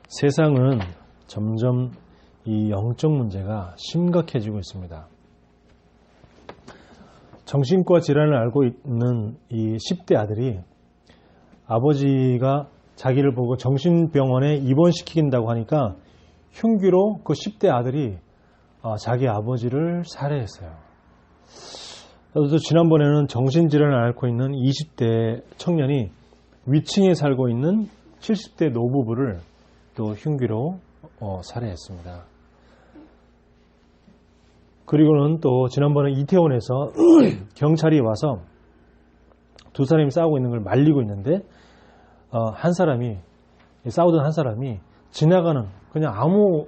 세상은 점점 이 영적 문제가 심각해지고 있습니다. 정신과 질환을 앓고 있는 이 10대 아들이 아버지가 자기를 보고 정신병원에 입원시킨다고 하니까 흉기로 그 10대 아들이 자기 아버지를 살해했어요. 또 지난번에는 정신질환을 앓고 있는 20대 청년이 위층에 살고 있는 70대 노부부를 또 흉기로 살해했습니다. 그리고는 또 지난번에 이태원에서 경찰이 와서 두 사람이 싸우고 있는 걸 말리고 있는데 싸우던 한 사람이 지나가는 그냥 아무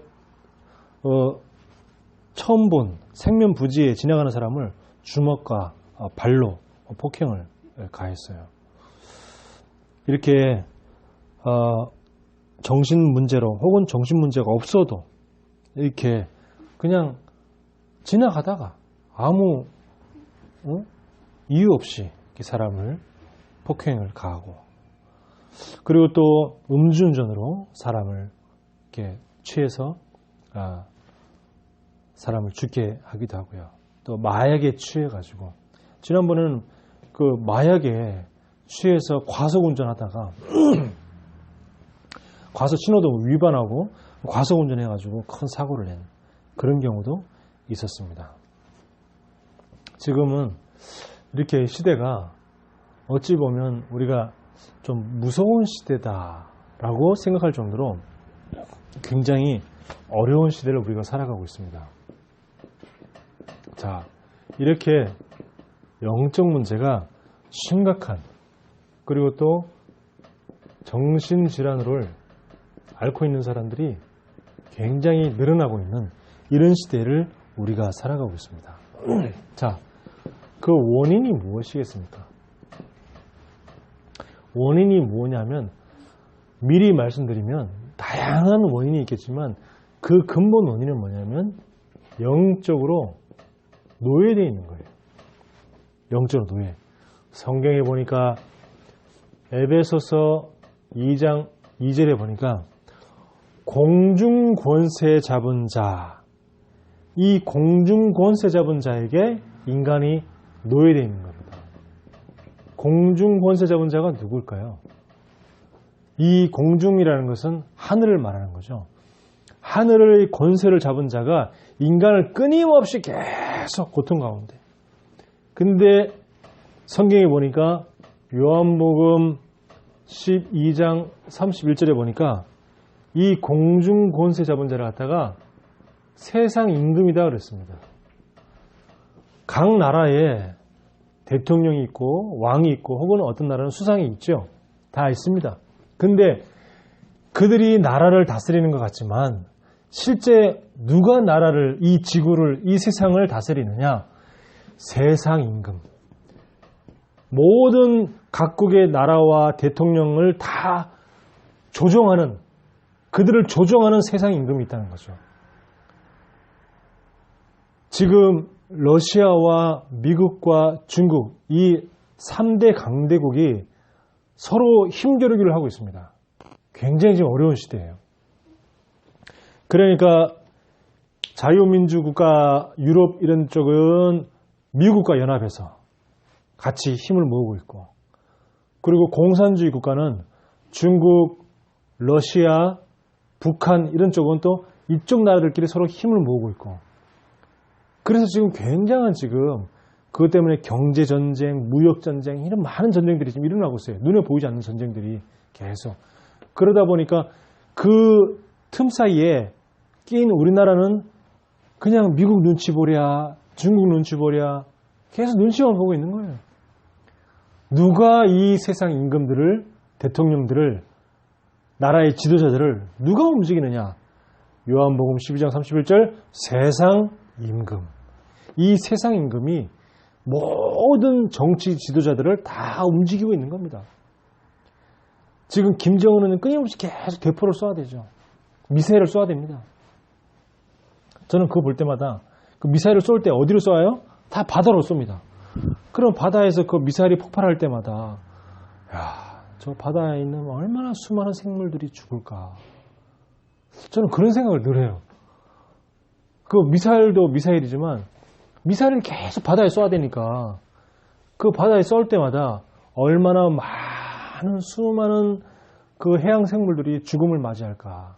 처음 본 생면부지에 지나가는 사람을 주먹과 발로 폭행을 가했어요. 이렇게 정신 문제로 혹은 정신 문제가 없어도 이렇게 그냥 지나가다가 아무 이유 없이 사람을 폭행을 가하고, 그리고 또 음주운전으로 사람을 이렇게 취해서 사람을 죽게 하기도 하고요. 또 마약에 취해가지고, 지난번에는 그 마약에 취해서 과속운전하다가 과속 신호등 위반하고 과속운전해가지고 큰 사고를 낸 그런 경우도 있었습니다. 지금은 이렇게 시대가 어찌 보면 우리가 좀 무서운 시대다라고 생각할 정도로 굉장히 어려운 시대를 우리가 살아가고 있습니다. 자, 이렇게 영적 문제가 심각한, 그리고 또 정신질환을 앓고 있는 사람들이 굉장히 늘어나고 있는 이런 시대를 우리가 살아가고 있습니다. 자, 그 원인이 무엇이겠습니까? 원인이 뭐냐면, 미리 말씀드리면 다양한 원인이 있겠지만 그 근본 원인은 뭐냐면 영적으로 노예되어 있는 거예요. 영적으로 노예. 성경에 보니까 에베소서 2장 2절에 보니까 공중 권세 잡은 자, 이 공중 권세 잡은 자에게 인간이 노예되어 있는 겁니다. 공중 권세 잡은 자가 누굴까요? 이 공중이라는 것은 하늘을 말하는 거죠. 하늘의 권세를 잡은 자가 인간을 끊임없이 계속 고통 가운데. 근데 성경에 보니까 요한복음 12장 31절에 보니까 이 공중 권세 잡은 자를 갖다가 세상 임금이다 그랬습니다. 각 나라에 대통령이 있고 왕이 있고 혹은 어떤 나라는 수상이 있죠. 다 있습니다. 근데 그들이 나라를 다스리는 것 같지만 실제 누가 나라를, 이 지구를, 이 세상을 다스리느냐? 세상 임금. 모든 각국의 나라와 대통령을 다 조종하는, 그들을 조종하는 세상 임금이 있다는 거죠. 지금 러시아와 미국과 중국, 이 3대 강대국이 서로 힘겨루기를 하고 있습니다. 굉장히 지금 어려운 시대예요. 그러니까 자유민주국가 유럽 이런 쪽은 미국과 연합해서 같이 힘을 모으고 있고, 그리고 공산주의 국가는 중국, 러시아, 북한 이런 쪽은 또 이쪽 나라들끼리 서로 힘을 모으고 있고, 그래서 지금 굉장한 그것 때문에 경제전쟁, 무역전쟁 이런 많은 전쟁들이 지금 일어나고 있어요. 눈에 보이지 않는 전쟁들이 계속. 그러다 보니까 그 틈 사이에 끼인 우리나라는 그냥 미국 눈치 보랴, 중국 눈치 보랴 계속 눈치만 보고 있는 거예요. 누가 이 세상 임금들을, 대통령들을, 나라의 지도자들을 누가 움직이느냐? 요한복음 12장 31절 세상 임금. 이 세상 임금이 모든 정치 지도자들을 다 움직이고 있는 겁니다. 지금 김정은은 끊임없이 계속 대포를 쏘아야 되죠. 미사일을 쏘아야 됩니다. 저는 그거 볼 때마다 그 미사일을 쏠 때 어디로 쏘아요? 다 바다로 쏩니다. 그럼 바다에서 그 미사일이 폭발할 때마다 야, 저 바다에 있는 얼마나 수많은 생물들이 죽을까. 저는 그런 생각을 늘 해요. 그 미사일도 미사일이지만 미사일을 계속 바다에 쏘아야 되니까 그 바다에 쏠 때마다 얼마나 많은 수많은 그 해양 생물들이 죽음을 맞이할까.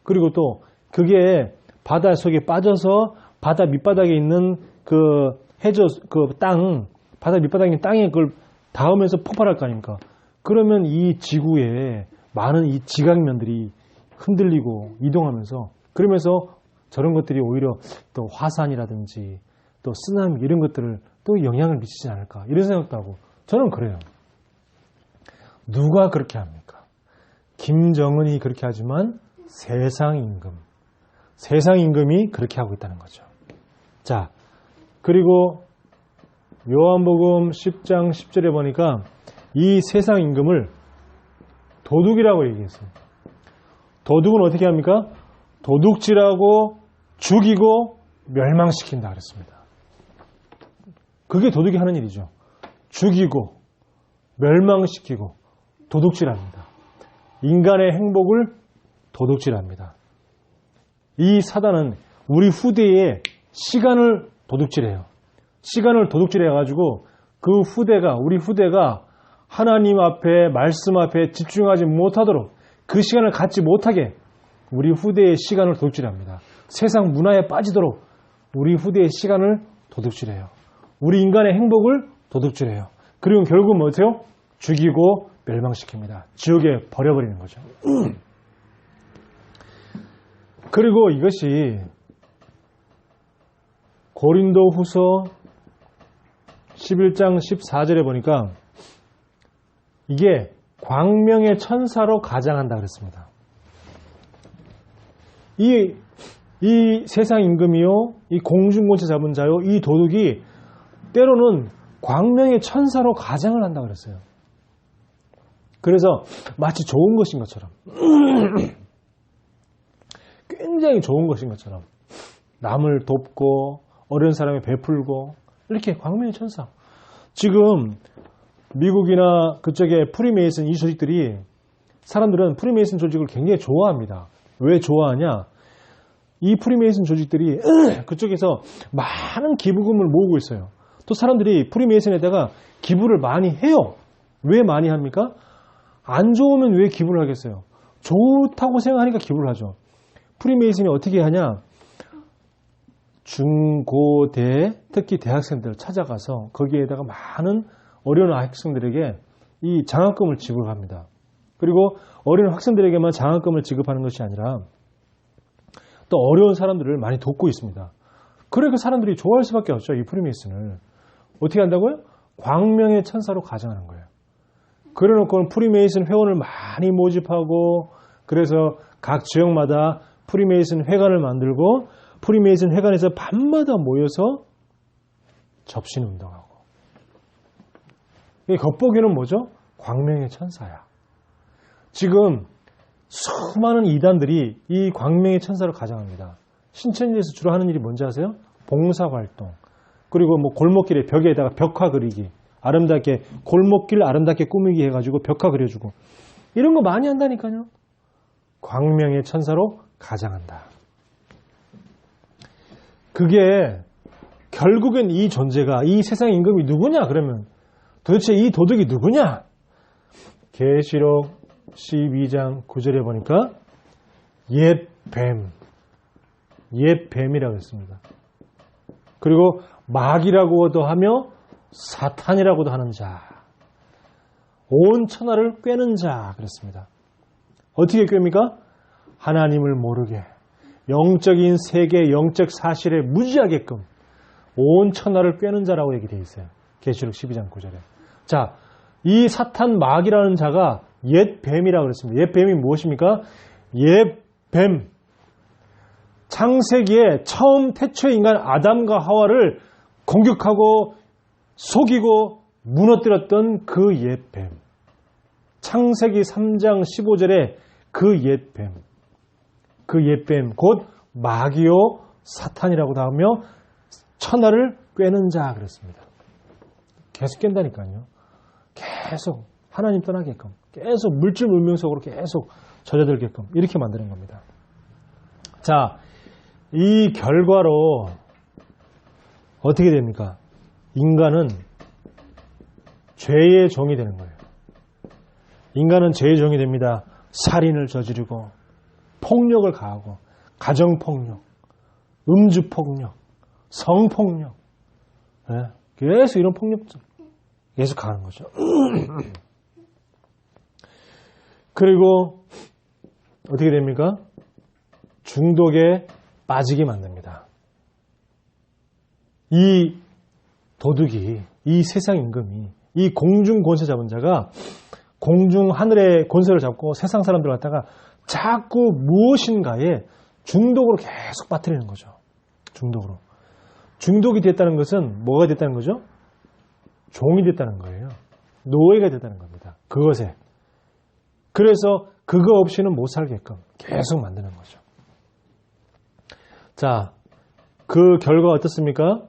그리고 또 그게 바다 속에 빠져서 바다 밑바닥에 있는 그 바다 밑바닥에 있는 땅에 그걸 닿으면서 폭발할 거 아닙니까? 그러면 이 지구에 많은 이 지각면들이 흔들리고 이동하면서 그러면서 저런 것들이 오히려 또 화산이라든지 또 쓰나미 이런 것들을 또 영향을 미치지 않을까 이런 생각도 하고 저는 그래요. 누가 그렇게 합니까? 김정은이 그렇게 하지만 세상 임금이 그렇게 하고 있다는 거죠. 자, 그리고 요한복음 10장 10절에 보니까 이 세상 임금을 도둑이라고 얘기했어요. 도둑은 어떻게 합니까? 도둑질하고 죽이고 멸망시킨다 그랬습니다. 그게 도둑이 하는 일이죠. 죽이고 멸망시키고 도둑질합니다. 인간의 행복을 도둑질합니다. 이 사단은 우리 후대의 시간을 도둑질해요. 시간을 도둑질해가지고 우리 후대가 하나님 앞에 말씀 앞에 집중하지 못하도록 그 시간을 갖지 못하게 우리 후대의 시간을 도둑질합니다. 세상 문화에 빠지도록 우리 후대의 시간을 도둑질해요. 우리 인간의 행복을 도둑질해요. 그리고 결국은 뭐죠? 죽이고 멸망시킵니다. 지옥에 버려버리는 거죠. 그리고 이것이 고린도후서 11장 14절에 보니까 이게 광명의 천사로 가장한다 그랬습니다. 이 세상 임금이요, 이 공중권세 잡은 자요, 이 도둑이 때로는 광명의 천사로 가장을 한다 그랬어요. 그래서 마치 좋은 것인 것처럼 굉장히 좋은 것인 것처럼 남을 돕고 어려운 사람에 베풀고 이렇게 광명의 천사. 지금 미국이나 그쪽에 프리메이슨 이 조직들이 사람들은 프리메이슨 조직을 굉장히 좋아합니다. 왜 좋아하냐? 이 프리메이슨 조직들이 그쪽에서 많은 기부금을 모으고 있어요. 또 사람들이 프리메이슨에다가 기부를 많이 해요. 왜 많이 합니까? 안 좋으면 왜 기부를 하겠어요? 좋다고 생각하니까 기부를 하죠. 프리메이슨이 어떻게 하냐? 중고대, 특히 대학생들을 찾아가서 거기에다가 많은 어려운 학생들에게 이 장학금을 지급합니다. 그리고 어려운 학생들에게만 장학금을 지급하는 것이 아니라 또 어려운 사람들을 많이 돕고 있습니다. 그러니까 사람들이 좋아할 수밖에 없죠. 이 프리메이슨을. 어떻게 한다고요? 광명의 천사로 가장하는 거예요. 그래놓고 프리메이슨 회원을 많이 모집하고 그래서 각 지역마다 프리메이슨 회관을 만들고 프리메이슨 회관에서 밤마다 모여서 접신 운동하고. 이 겉보기는 뭐죠? 광명의 천사야. 지금 수많은 이단들이 이 광명의 천사를 가장합니다. 신천지에서 주로 하는 일이 뭔지 아세요? 봉사활동. 그리고 뭐 골목길에 벽에다가 벽화 그리기. 아름답게 골목길 아름답게 꾸미기 해가지고 벽화 그려주고. 이런 거 많이 한다니까요. 광명의 천사로 가장한다. 그게 결국엔 이 존재가 이 세상 임금이 누구냐 그러면 도대체 이 도둑이 누구냐? 계시록 12장 9절에 보니까 옛 뱀이라고 했습니다. 그리고 마귀라고도 하며 사탄이라고도 하는 자, 온 천하를 꿰는 자 그랬습니다. 어떻게 꿰입니까? 하나님을 모르게 영적인 세계, 영적 사실에 무지하게끔 온 천하를 꿰는 자라고 얘기되어 있어요. 계시록 12장 9절에. 자, 이 사탄 마귀라는 자가 옛 뱀이라고 그랬습니다. 옛 뱀이 무엇입니까? 옛 뱀. 창세기에 처음 태초의 인간 아담과 하와를 공격하고 속이고 무너뜨렸던 그 옛 뱀. 창세기 3장 15절에 그 옛 뱀. 그 옛 뱀, 곧 마귀요 사탄이라고도 하며 천하를 꿰는 자 그랬습니다. 계속 깬다니까요. 계속 하나님 떠나게끔, 계속 물질 문명 속으로 계속 젖어들게끔 이렇게 만드는 겁니다. 자, 이 결과로 어떻게 됩니까? 인간은 죄의 종이 되는 거예요. 인간은 죄의 종이 됩니다. 살인을 저지르고 폭력을 가하고 가정폭력, 음주폭력, 성폭력, 네? 계속 이런 폭력 계속 가는 거죠. 그리고 어떻게 됩니까? 중독에 빠지게 만듭니다. 이 도둑이, 이 세상 임금이, 이 공중 권세 잡은 자가 공중 하늘의 권세를 잡고 세상 사람들을 갖다가 자꾸 무엇인가에 중독으로 계속 빠뜨리는 거죠. 중독으로. 중독이 됐다는 것은 뭐가 됐다는 거죠? 종이 됐다는 거예요. 노예가 됐다는 겁니다. 그것에. 그래서 그거 없이는 못 살게끔 계속 만드는 거죠. 자, 그 결과가 어떻습니까?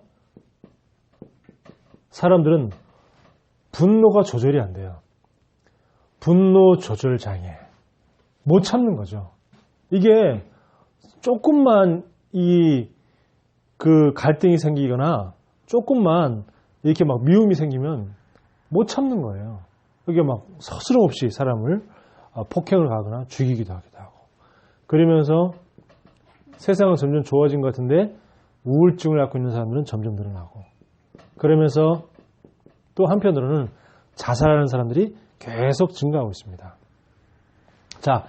사람들은 분노가 조절이 안 돼요. 분노 조절 장애. 못 참는 거죠. 이게 조금만 그 갈등이 생기거나 조금만 이렇게 막 미움이 생기면 못 참는 거예요. 이게 막 서스럼 없이 사람을 폭행을 가거나 죽이기도 하기도 하고. 그러면서 세상은 점점 좋아진 것 같은데 우울증을 갖고 있는 사람들은 점점 늘어나고. 그러면서 또 한편으로는 자살하는 사람들이 계속 증가하고 있습니다. 자,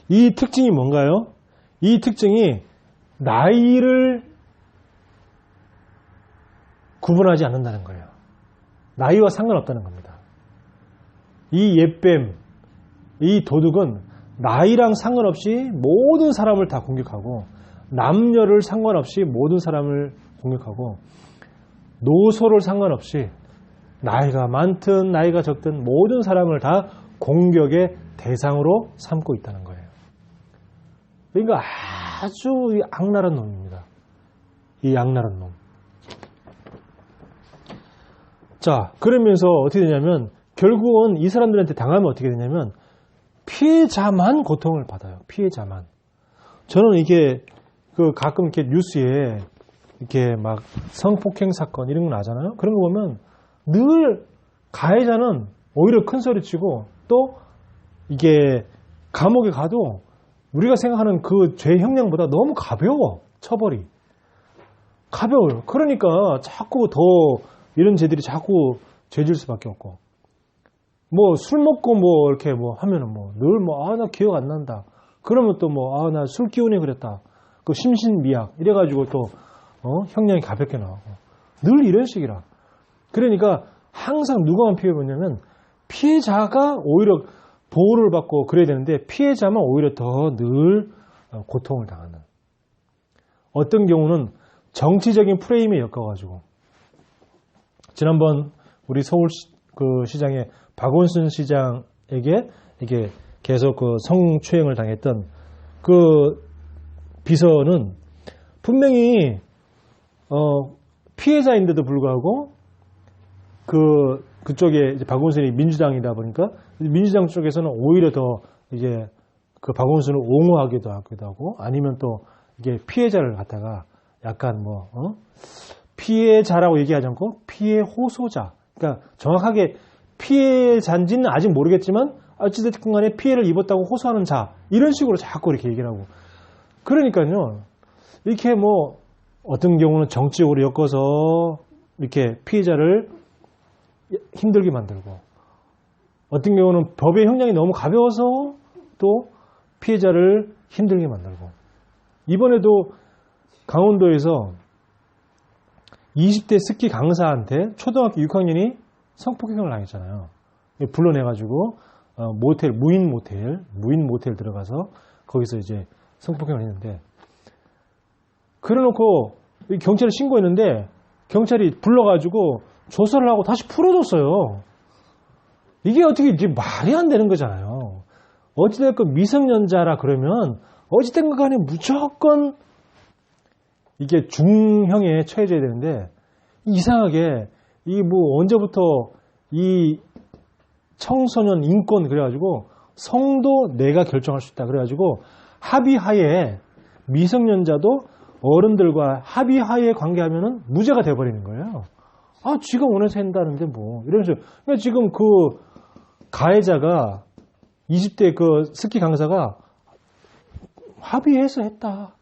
이 특징이 뭔가요? 이 특징이 나이를 구분하지 않는다는 거예요. 나이와 상관없다는 겁니다. 이 옛뱀, 이 도둑은 나이랑 상관없이 모든 사람을 다 공격하고 남녀를 상관없이 모든 사람을 공격하고 노소를 상관없이 나이가 많든 나이가 적든 모든 사람을 다 공격의 대상으로 삼고 있다는 거예요. 그러니까 아주 악랄한 놈입니다. 이 악랄한 놈. 자, 그러면서 어떻게 되냐면 결국은 이 사람들한테 당하면 어떻게 되냐면 피해자만 고통을 받아요. 피해자만. 저는 이게 가끔 이렇게 뉴스에 이렇게 막 성폭행 사건 이런 거 나잖아요. 그런 거 보면 늘 가해자는 오히려 큰 소리 치고 또 이게 감옥에 가도 우리가 생각하는 그 죄 형량보다 너무 가벼워. 처벌이. 가벼워요. 그러니까 자꾸 더 이런 죄들이 자꾸 죄질 수밖에 없고. 뭐 술 먹고 뭐 이렇게 뭐 하면은 뭐 늘 뭐 나 기억 안 난다. 그러면 또 뭐 나 술 기운에 그랬다. 그 심신미약 이래가지고 또 형량이 가볍게 나오고 늘 이런 식이라. 그러니까 항상 누가만 피해보냐면 피해자가 오히려 보호를 받고 그래야 되는데 피해자만 오히려 더 늘 고통을 당하는. 어떤 경우는 정치적인 프레임에 엮어가지고 지난번 우리 서울 시장의 박원순 시장에게 이게 계속 그 성추행을 당했던 그 비서는 분명히 피해자인데도 불구하고 그쪽에 이제 박원순이 민주당이다 보니까 민주당 쪽에서는 오히려 더 이제 그 박원순을 옹호하기도 하고 아니면 또 이게 피해자를 갖다가 약간 피해자라고 얘기하지 않고 피해 호소자. 그러니까 정확하게 피해자인지는 아직 모르겠지만 어찌됐든 간에 피해를 입었다고 호소하는 자. 이런 식으로 자꾸 이렇게 얘기를 하고. 그러니까요. 이렇게 뭐 어떤 경우는 정치적으로 엮어서 이렇게 피해자를 힘들게 만들고 어떤 경우는 법의 형량이 너무 가벼워서 또 피해자를 힘들게 만들고 이번에도 강원도에서 20대 스키 강사한테 초등학교 6학년이 성폭행을 당했잖아요. 불러내가지고 무인 모텔 들어가서 거기서 이제 성폭행을 했는데 그래놓고 경찰에 신고했는데 경찰이 불러가지고 조사를 하고 다시 풀어줬어요. 이게 어떻게 이제 말이 안 되는 거잖아요. 어찌됐건 미성년자라 그러면 어찌됐건 간에 무조건 이게 중형에 처해져야 되는데 이상하게 이 뭐 언제부터 이 청소년 인권 그래가지고 성도 내가 결정할 수 있다 그래가지고 합의하에 미성년자도 어른들과 합의하에 관계하면은 무죄가 돼버리는 거예요. 아, 쥐가 원해서 한다는데 뭐 이러면서. 그러니까 지금 그 가해자가 20대 그 스키 강사가 합의해서 했다.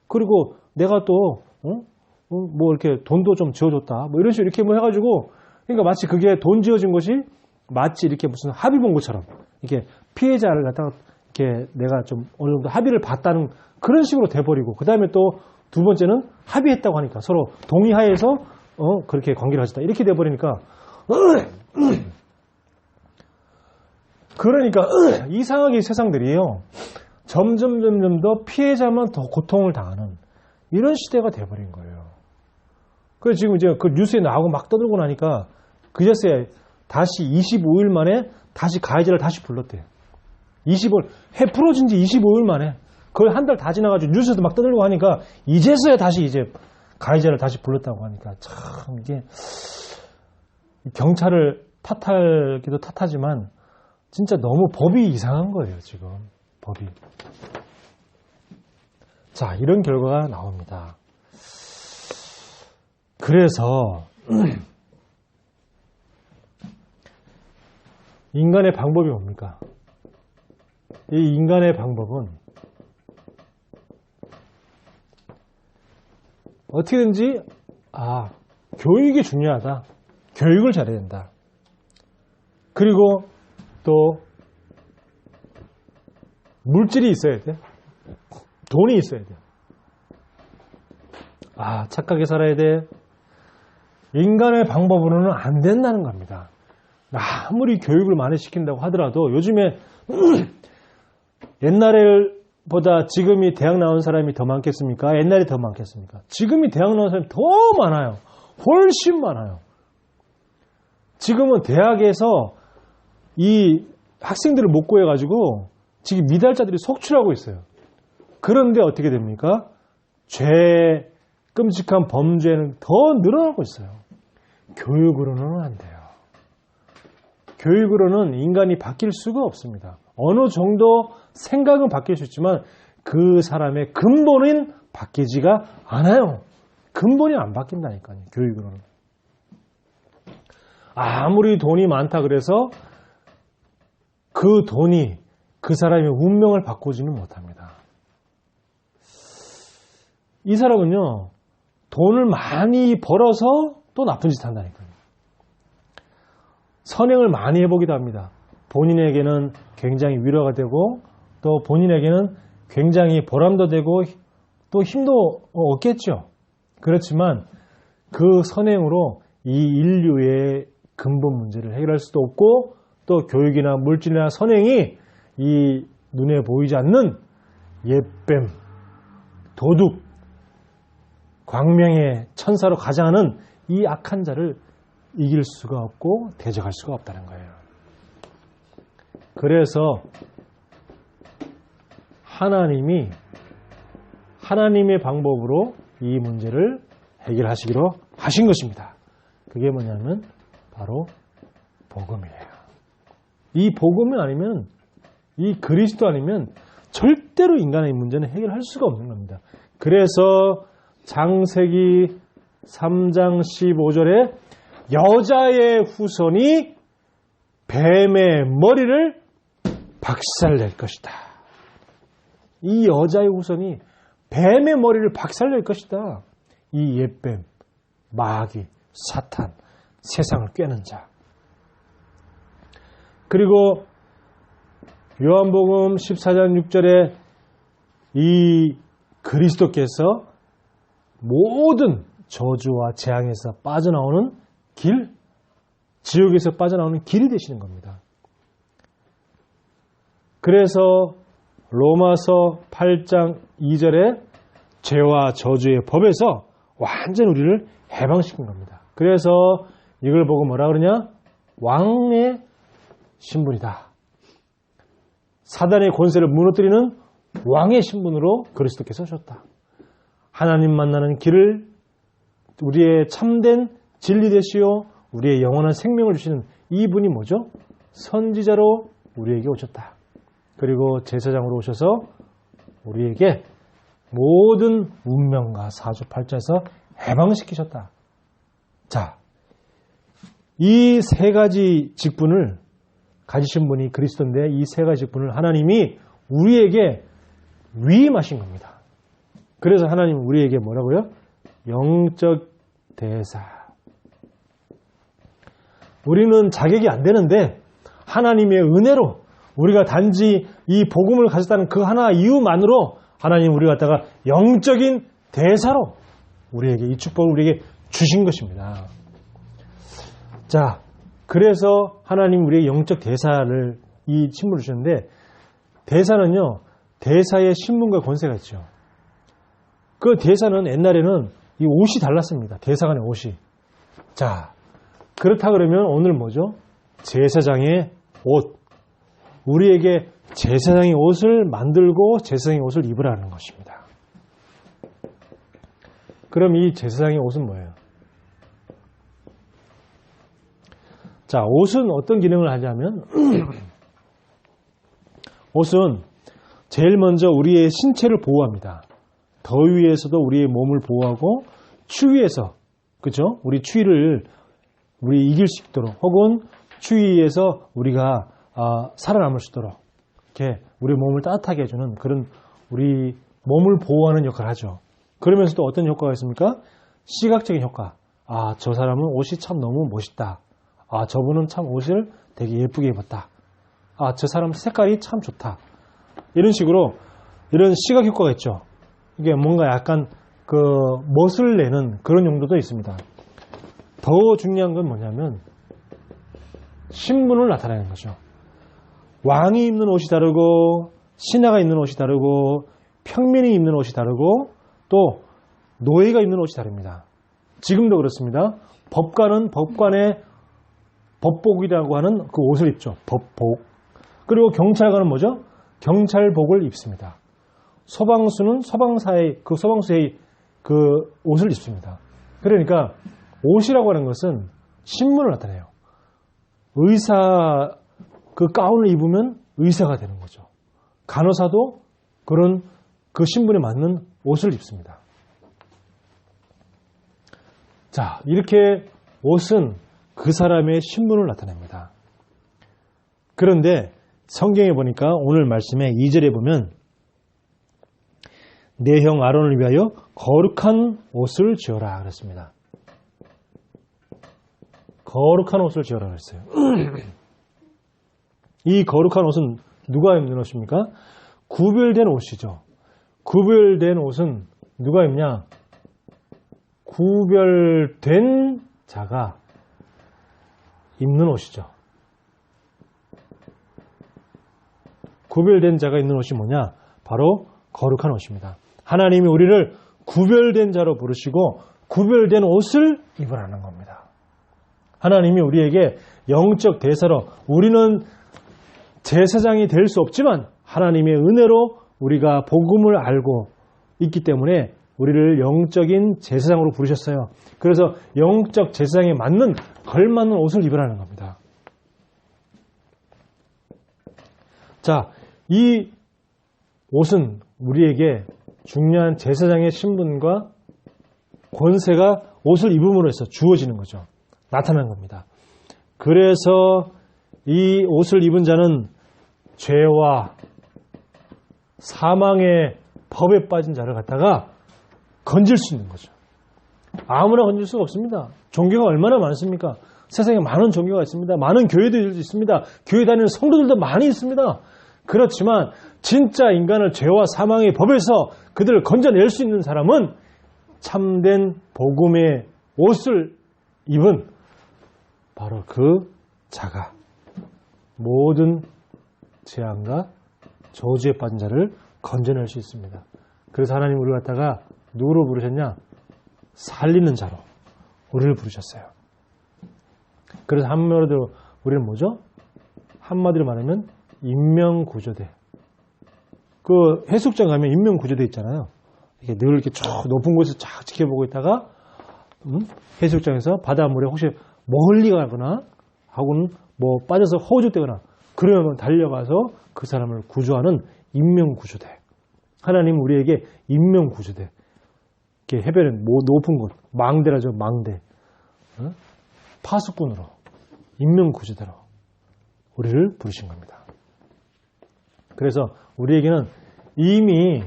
그리고 내가 또 뭐 이렇게 돈도 좀 지어줬다. 뭐 이런 식으로 이렇게 뭐 해가지고, 그러니까 마치 그게 돈 지어준 것이 마치 이렇게 무슨 합의 본 것처럼 이렇게 피해자를 갖다가 이렇게 내가 좀 어느 정도 합의를 봤다는 그런 식으로 돼버리고, 그 다음에 또 두 번째는 합의했다고 하니까 서로 동의하에서 그렇게 관계를 하셨다 이렇게 돼버리니까 그러니까 이상하게 세상들이요 점점 더 피해자만 더 고통을 당하는 이런 시대가 돼버린 거예요. 그래서 지금 이제 그 뉴스에 나오고 막 떠들고 나니까 그제서야 다시 25일 만에 다시 가해자를 다시 불렀대요. 20일 해 풀어진 지 25일 만에 거의 한 달 다 지나가지고 뉴스에도 막 떠들고 하니까 이제서야 다시 이제 가해자를 다시 불렀다고 하니까 참 이게 경찰을 탓하기도 탓하지만 진짜 너무 법이 이상한 거예요, 지금. 법이. 자, 이런 결과가 나옵니다. 그래서 인간의 방법이 뭡니까? 이 인간의 방법은 어떻게든지 교육이 중요하다. 교육을 잘해야 된다. 그리고 또 물질이 있어야 돼. 돈이 있어야 돼. 착하게 살아야 돼. 인간의 방법으로는 안 된다는 겁니다. 아무리 교육을 많이 시킨다고 하더라도 요즘에 옛날보다 지금이 대학 나온 사람이 더 많겠습니까? 옛날이 더 많겠습니까? 지금이 대학 나온 사람이 더 많아요. 훨씬 많아요. 지금은 대학에서 이 학생들을 못 구해가지고 지금 미달자들이 속출하고 있어요. 그런데 어떻게 됩니까? 끔찍한 범죄는 더 늘어나고 있어요. 교육으로는 안 돼요. 교육으로는 인간이 바뀔 수가 없습니다. 어느 정도 생각은 바뀔 수 있지만 그 사람의 근본은 바뀌지가 않아요. 근본이 안 바뀐다니까요. 교육으로는. 아무리 돈이 많다 그래서 그 돈이 그 사람의 운명을 바꾸지는 못합니다. 이 사람은요, 돈을 많이 벌어서 또 나쁜 짓 한다니까요. 선행을 많이 해보기도 합니다. 본인에게는 굉장히 위로가 되고 또 본인에게는 굉장히 보람도 되고 또 힘도 얻겠죠. 그렇지만 그 선행으로 이 인류의 근본 문제를 해결할 수도 없고 또 교육이나 물질이나 선행이 이 눈에 보이지 않는 옛뱀, 도둑, 광명의 천사로 가장하는 이 악한 자를 이길 수가 없고 대적할 수가 없다는 거예요. 그래서 하나님의 방법으로 이 문제를 해결하시기로 하신 것입니다. 그게 뭐냐면 바로 복음이에요. 이 복음이 아니면, 이 그리스도 아니면 절대로 인간의 문제는 해결할 수가 없는 겁니다. 그래서 창세기 3장 15절에 여자의 후손이 뱀의 머리를 박살낼 것이다. 이 여자의 후손이 뱀의 머리를 박살낼 것이다. 이 옛뱀, 마귀, 사탄, 세상을 꿰는 자. 그리고 요한복음 14장 6절에 이 그리스도께서 모든 저주와 재앙에서 빠져나오는 길, 지옥에서 빠져나오는 길이 되시는 겁니다. 그래서 로마서 8장 2절에 죄와 저주의 법에서 완전 우리를 해방시킨 겁니다. 그래서 이걸 보고 뭐라 그러냐? 왕의 신분이다. 사단의 권세를 무너뜨리는 왕의 신분으로 그리스도께서 오셨다. 하나님 만나는 길을 우리의 참된 진리 되시오 우리의 영원한 생명을 주시는 이분이 뭐죠? 선지자로 우리에게 오셨다. 그리고 제사장으로 오셔서 우리에게 모든 운명과 사주팔자에서 해방시키셨다. 자, 이 세 가지 직분을 가지신 분이 그리스도인데 이 세 가지 직분을 하나님이 우리에게 위임하신 겁니다. 그래서 하나님은 우리에게 뭐라고요? 영적 대사. 우리는 자격이 안 되는데 하나님의 은혜로 우리가 단지 이 복음을 가졌다는 그 하나 이유만으로 하나님 우리 갖다가 영적인 대사로 우리에게 이 축복을 우리에게 주신 것입니다. 자, 그래서 하나님 우리의 영적 대사를 이 신분을 주셨는데 대사는요, 대사의 신분과 권세가 있죠. 그 대사는 옛날에는 이 옷이 달랐습니다. 대사관의 옷이. 자, 그렇다 그러면 오늘 뭐죠? 제사장의 옷. 우리에게 제사장의 옷을 만들고 제사장의 옷을 입으라는 것입니다. 그럼 이 제사장의 옷은 뭐예요? 자, 옷은 어떤 기능을 하냐면 옷은 제일 먼저 우리의 신체를 보호합니다. 더위에서도 우리의 몸을 보호하고 추위에서, 그죠? 우리 추위를 우리 이길 수 있도록 혹은 추위에서 우리가 살아남을 수 있도록 이렇게 우리 몸을 따뜻하게 해주는 그런 우리 몸을 보호하는 역할을 하죠. 그러면서도 어떤 효과가 있습니까? 시각적인 효과. 아, 저 사람은 옷이 참 너무 멋있다. 아, 저분은 참 옷을 되게 예쁘게 입었다. 아, 저 사람 색깔이 참 좋다. 이런 식으로 이런 시각 효과가 있죠. 이게 뭔가 약간 그 멋을 내는 그런 용도도 있습니다. 더 중요한 건 뭐냐면 신분을 나타내는 거죠. 왕이 입는 옷이 다르고 신하가 입는 옷이 다르고 평민이 입는 옷이 다르고 또 노예가 입는 옷이 다릅니다. 지금도 그렇습니다. 법관은 법관의 법복이라고 하는 그 옷을 입죠. 법복. 그리고 경찰관은 뭐죠? 경찰복을 입습니다. 소방수는 소방사의 그 옷을 입습니다. 그러니까 옷이라고 하는 것은 신분을 나타내요. 의사 그 가운을 입으면 의사가 되는 거죠. 간호사도 그런 그 신분에 맞는 옷을 입습니다. 자, 이렇게 옷은 그 사람의 신분을 나타냅니다. 그런데 성경에 보니까 오늘 말씀에 2절에 보면 내 형 아론을 위하여 거룩한 옷을 지어라 그랬습니다. 거룩한 옷을 지어라 그랬어요. 이 거룩한 옷은 누가 입는 옷입니까? 구별된 옷이죠. 구별된 옷은 누가 입냐? 구별된 자가 입는 옷이죠. 구별된 자가 입는 옷이 뭐냐? 바로 거룩한 옷입니다. 하나님이 우리를 구별된 자로 부르시고 구별된 옷을 입으라는 겁니다. 하나님이 우리에게 영적 대사로 우리는 제사장이 될 수 없지만 하나님의 은혜로 우리가 복음을 알고 있기 때문에 우리를 영적인 제사장으로 부르셨어요. 그래서 영적 제사장에 맞는 걸맞는 옷을 입으라는 겁니다. 자, 이 옷은 우리에게 중요한 제사장의 신분과 권세가 옷을 입음으로 해서 주어지는 거죠. 나타난 겁니다. 그래서 이 옷을 입은 자는 죄와 사망의 법에 빠진 자를 갖다가 건질 수 있는 거죠. 아무나 건질 수가 없습니다. 종교가 얼마나 많습니까? 세상에 많은 종교가 있습니다. 많은 교회들도 있습니다. 교회 다니는 성도들도 많이 있습니다. 그렇지만 진짜 인간을 죄와 사망의 법에서 그들을 건져낼 수 있는 사람은 참된 복음의 옷을 입은 바로 그 자가 모든 재앙과 저주에 빠진 자를 건져낼 수 있습니다. 그래서 하나님 우리를 갖다가 누구로 부르셨냐? 살리는 자로 우리를 부르셨어요. 그래서 한마디로 우리는 뭐죠? 한마디로 말하면 인명구조대. 그 해수욕장 가면 인명구조대 있잖아요. 이렇게 늘 이렇게 쭉 높은 곳에서 쫙 지켜보고 있다가 해수욕장에서 바닷물에 혹시 멀리 가거나 하고는 뭐 빠져서 허우적대거나 그러면 달려가서 그 사람을 구조하는 인명구조대. 하나님은 우리에게 인명구조대, 이렇게 해변의 높은 곳, 망대라죠, 망대. 파수꾼으로, 인명구조대로 우리를 부르신 겁니다. 그래서 우리에게는 이미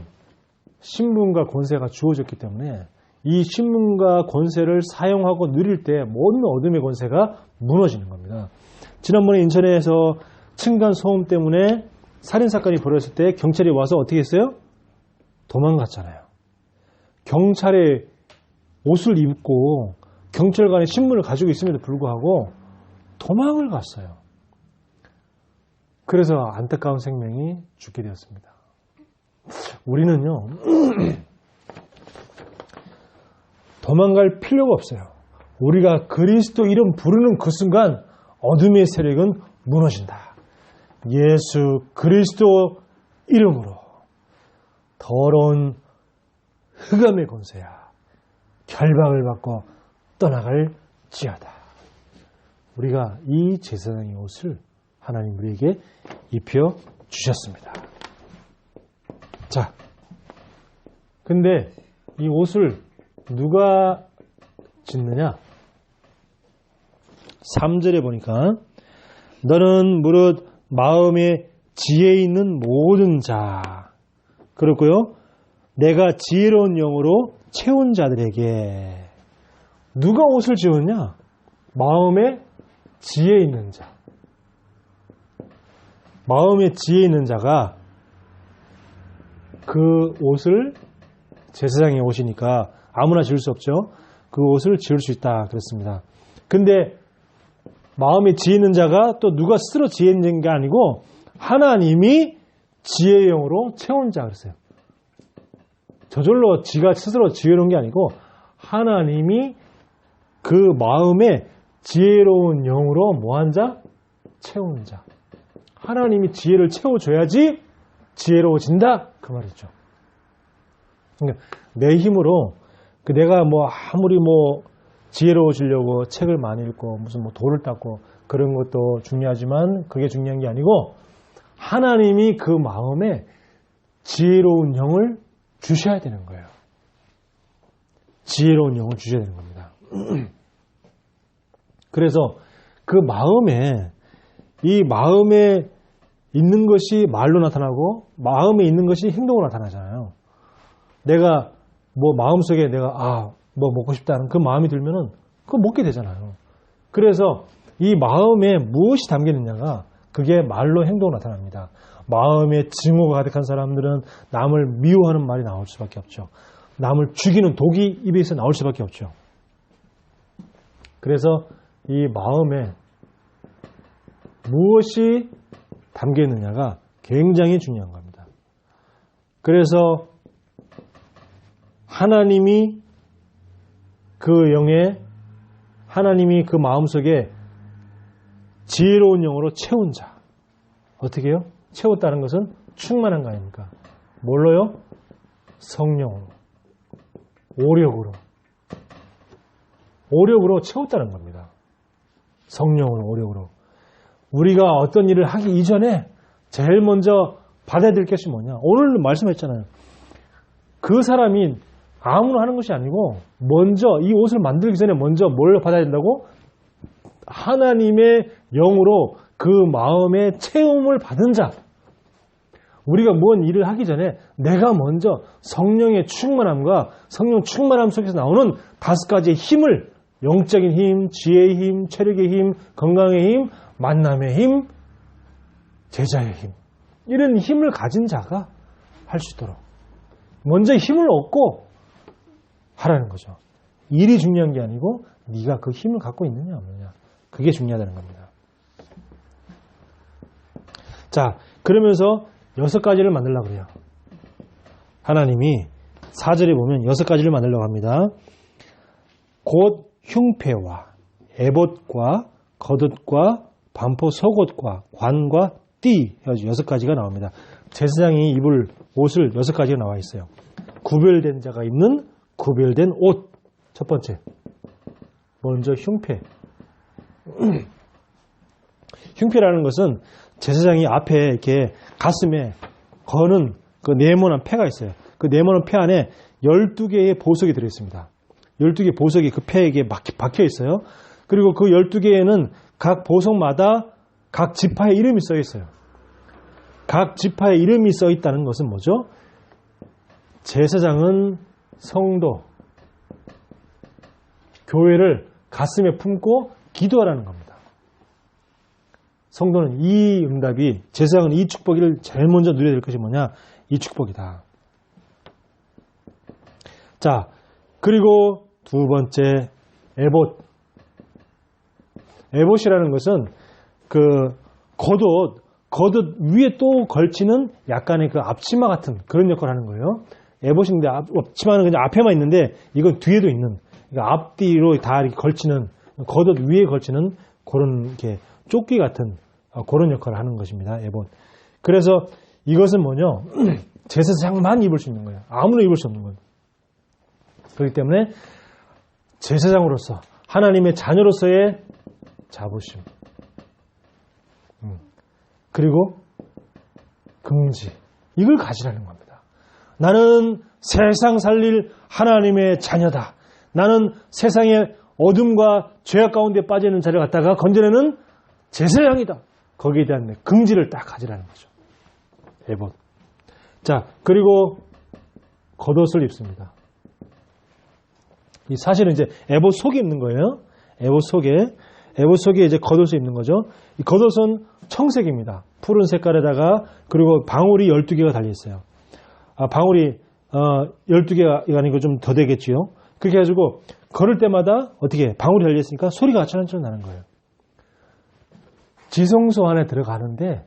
신분과 권세가 주어졌기 때문에 이 신분과 권세를 사용하고 누릴 때 모든 어둠의 권세가 무너지는 겁니다. 지난번에 인천에서 층간 소음 때문에 살인사건이 벌어졌을 때 경찰이 와서 어떻게 했어요? 도망갔잖아요. 경찰의 옷을 입고 경찰관의 신분을 가지고 있음에도 불구하고 도망을 갔어요. 그래서 안타까운 생명이 죽게 되었습니다. 우리는요, 도망갈 필요가 없어요. 우리가 그리스도 이름 부르는 그 순간 어둠의 세력은 무너진다. 예수 그리스도 이름으로 더러운 흑암의 권세야 결박을 받고 떠나갈지어다. 우리가 이 제사장의 옷을 하나님 우리에게 입혀 주셨습니다. 자, 근데 이 옷을 누가 짓느냐? 3절에 보니까 너는 무릇 마음에 지혜 있는 모든 자, 그렇고요, 내가 지혜로운 영으로 채운 자들에게. 누가 옷을 지었냐? 마음에 지혜 있는 자. 마음에 지혜 있는 자가 그 옷을, 제사장의 옷이니까 아무나 지을 수 없죠. 그 옷을 지을 수 있다 그랬습니다. 근데 마음에 지혜 있는 자가 또 누가 스스로 지혜 있는 게 아니고 하나님이 지혜의 영으로 채운 자 그랬어요. 저절로 지가 스스로 지혜로운 게 아니고 하나님이 그 마음에 지혜로운 영으로 뭐한 자? 채운 자. 하나님이 지혜를 채워줘야지 지혜로워진다 그 말이죠. 그러니까 내 힘으로 내가 아무리 지혜로워지려고 책을 많이 읽고 무슨 돌을 닦고 그런 것도 중요하지만 그게 중요한 게 아니고 하나님이 그 마음에 지혜로운 영을 주셔야 되는 거예요. 지혜로운 영을 주셔야 되는 겁니다. 그래서 그 마음에, 이 마음에 있는 것이 말로 나타나고 마음에 있는 것이 행동으로 나타나잖아요. 내가 마음속에 내가 먹고 싶다는 그 마음이 들면은 그거 먹게 되잖아요. 그래서 이 마음에 무엇이 담겨 있느냐가 그게 말로 행동으로 나타납니다. 마음에 증오가 가득한 사람들은 남을 미워하는 말이 나올 수밖에 없죠. 남을 죽이는 독이 입에서 나올 수밖에 없죠. 그래서 이 마음에 무엇이 담겨 있느냐가 굉장히 중요한 겁니다. 그래서 하나님이 하나님이 그 마음속에 지혜로운 영으로 채운 자. 어떻게 해요? 채웠다는 것은 충만한 거 아닙니까? 뭘로요? 성령으로. 오력으로 채웠다는 겁니다. 성령으로, 오력으로. 우리가 어떤 일을 하기 이전에 제일 먼저 받아야 될 것이 뭐냐? 오늘 말씀했잖아요. 그 사람이 아무나 하는 것이 아니고 먼저 이 옷을 만들기 전에 먼저 뭘 받아야 된다고? 하나님의 영으로 그 마음의 체험을 받은 자. 우리가 뭔 일을 하기 전에 내가 먼저 성령의 충만함과 성령 충만함 속에서 나오는 5가지의 힘을, 영적인 힘, 지혜의 힘, 체력의 힘, 건강의 힘, 만남의 힘, 제자의 힘, 이런 힘을 가진 자가 할 수 있도록 먼저 힘을 얻고 하라는 거죠. 일이 중요한 게 아니고 네가 그 힘을 갖고 있느냐 없느냐, 그게 중요하다는 겁니다. 자, 그러면서 6가지를 만들려고 그래요. 하나님이 4절에 보면 6가지를 만들려고 합니다. 곧 흉패와 에봇과 겉옷과 반포 속옷과 관과 띠, 6가지가 나옵니다. 제사장이 입을 옷을 6가지가 나와 있어요. 구별된 자가 입는 구별된 옷. 첫 번째, 먼저 흉패. 흉패라는 것은 제사장이 앞에 이렇게 가슴에 거는 그 네모난 패가 있어요. 그 네모난 패 안에 12개의 보석이 들어있습니다. 12개의 보석이 그 패에게 박혀 있어요. 그리고 그 12개에는 각 보석마다 각 지파의 이름이 써 있어요. 각 지파의 이름이 써 있다는 것은 뭐죠? 제사장은 성도, 교회를 가슴에 품고 기도하라는 겁니다. 성도는 이 응답이, 제사장은 이 축복을 제일 먼저 누려야 될 것이 뭐냐? 이 축복이다. 자, 그리고 두 번째, 에봇. 에봇이라는 것은 그 겉옷 위에 또 걸치는 약간의 그 앞치마 같은 그런 역할을 하는 거예요. 에봇인데 앞치마는 그냥 앞에만 있는데 이건 뒤에도 있는, 그러니까 앞뒤로 다 이렇게 걸치는, 겉옷 위에 걸치는 그런 이렇게 조끼 같은 그런 역할을 하는 것입니다. 에봇. 그래서 이것은 뭐냐? 제사장만 입을 수 있는 거예요. 아무나 입을 수 없는 거예요. 그렇기 때문에 제사장으로서 하나님의 자녀로서의 자부심, 그리고 긍지, 이걸 가지라는 겁니다. 나는 세상 살릴 하나님의 자녀다. 나는 세상의 어둠과 죄악 가운데 빠지는 자를 갖다가 건져내는 제사장이다. 거기에 대한 긍지를 딱 가지라는 거죠. 에봇. 자, 그리고 겉옷을 입습니다. 이 사실은 이제 에봇 속에 입는 거예요. 에봇 속에 이제 겉옷을 입는 거죠. 이 겉옷은 청색입니다. 푸른 색깔에다가, 그리고 방울이 12개가 달려있어요. 방울이 12개가 아니고 좀 더 되겠지요. 그렇게 해가지고 걸을 때마다 어떻게 방울이 달려있으니까 소리가 차른차른 나는 거예요. 지성소 안에 들어가는데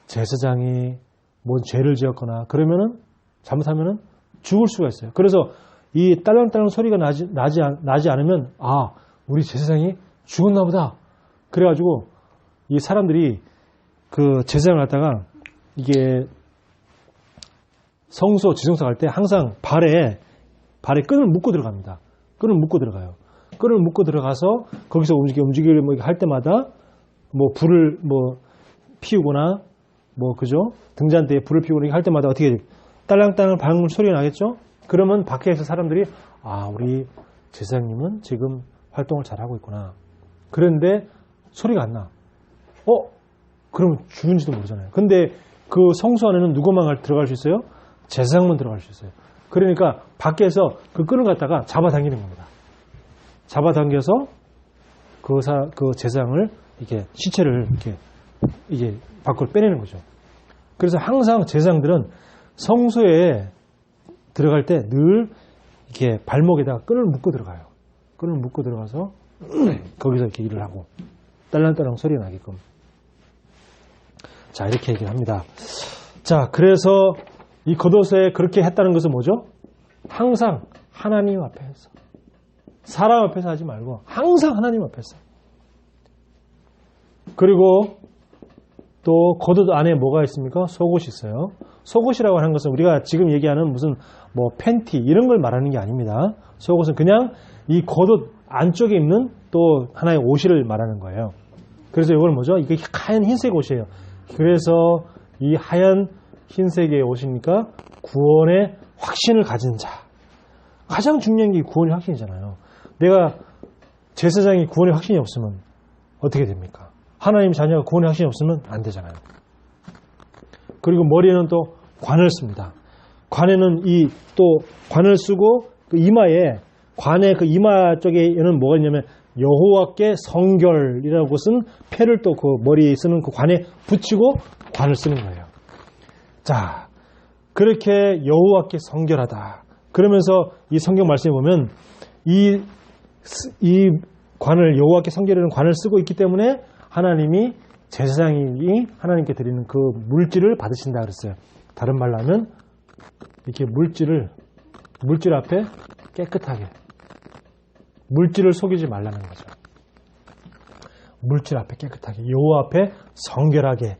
제사장이 뭔 죄를 지었거나 그러면은, 잘못하면은 죽을 수가 있어요. 그래서 이 딸랑딸랑 소리가 나지 않으면, 아, 우리 제사장이 죽었나 보다. 그래가지고 이 사람들이 그 제사장을 갖다가 이게 성소, 지성소 갈 때 항상 발에 끈을 묶고 들어갑니다. 끈을 묶고 들어가요. 끈을 묶고 들어가서 거기서 움직이를 뭐 할 때마다 뭐 불을 뭐 피우거나 뭐 그죠? 등잔대에 불을 피우거나 할 때마다 어떻게 딸랑딸랑 방울 소리가 나겠죠? 그러면 밖에서 사람들이, 아, 우리 제사장님은 지금 활동을 잘하고 있구나. 그런데 소리가 안 나. 그러면 죽은지도 모르잖아요. 근데 그 성소 안에는 누구만 들어갈 수 있어요? 제사장만 들어갈 수 있어요. 그러니까 밖에서 그 끈을 갖다가 잡아당기는 겁니다. 잡아당겨서 그 제사장을 이렇게 시체를 이게 밖으로 빼내는 거죠. 그래서 항상 제사장들은 성소에 들어갈 때 늘 이렇게 발목에다가 끈을 묶고 들어가요. 끈을 묶고 들어가서 거기서 이렇게 일을 하고 딸랑딸랑 소리가 나게끔. 자, 이렇게 얘기를 합니다. 자, 그래서 이 겉옷에 그렇게 했다는 것은 뭐죠? 항상 하나님 앞에서, 사람 앞에서 하지 말고 항상 하나님 앞에서. 그리고 또 겉옷 안에 뭐가 있습니까? 속옷이 있어요. 속옷이라고 하는 것은 우리가 지금 얘기하는 무슨 뭐 팬티 이런 걸 말하는 게 아닙니다. 속옷은 그냥 이 겉옷 안쪽에 입는 또 하나의 옷을 말하는 거예요. 그래서 이걸 뭐죠? 이게 하얀 흰색 옷이에요. 그래서 이 하얀 흰색의 옷이니까 구원의 확신을 가진 자. 가장 중요한 게 구원의 확신이잖아요. 내가 제사장이 구원의 확신이 없으면 어떻게 됩니까? 하나님 자녀가 구원의 확신이 없으면 안 되잖아요. 그리고 머리에는 또 관을 씁니다. 관에는 또 관을 쓰고 그 이마에, 관의 그 이마 쪽에는 뭐가 있냐면 여호와께 성결이라는 것은 패를 또 그 머리에 쓰는 그 관에 붙이고 관을 쓰는 거예요. 자, 그렇게 여호와께 성결하다. 그러면서 이 성경 말씀에 보면 이 관을, 여호와께 성결이라는 관을 쓰고 있기 때문에 하나님이, 제사장이 하나님께 드리는 그 물질을 받으신다 그랬어요. 다른 말로 하면 이렇게 물질 앞에 깨끗하게, 물질을 속이지 말라는 거죠. 물질 앞에 깨끗하게, 여호와 앞에 성결하게.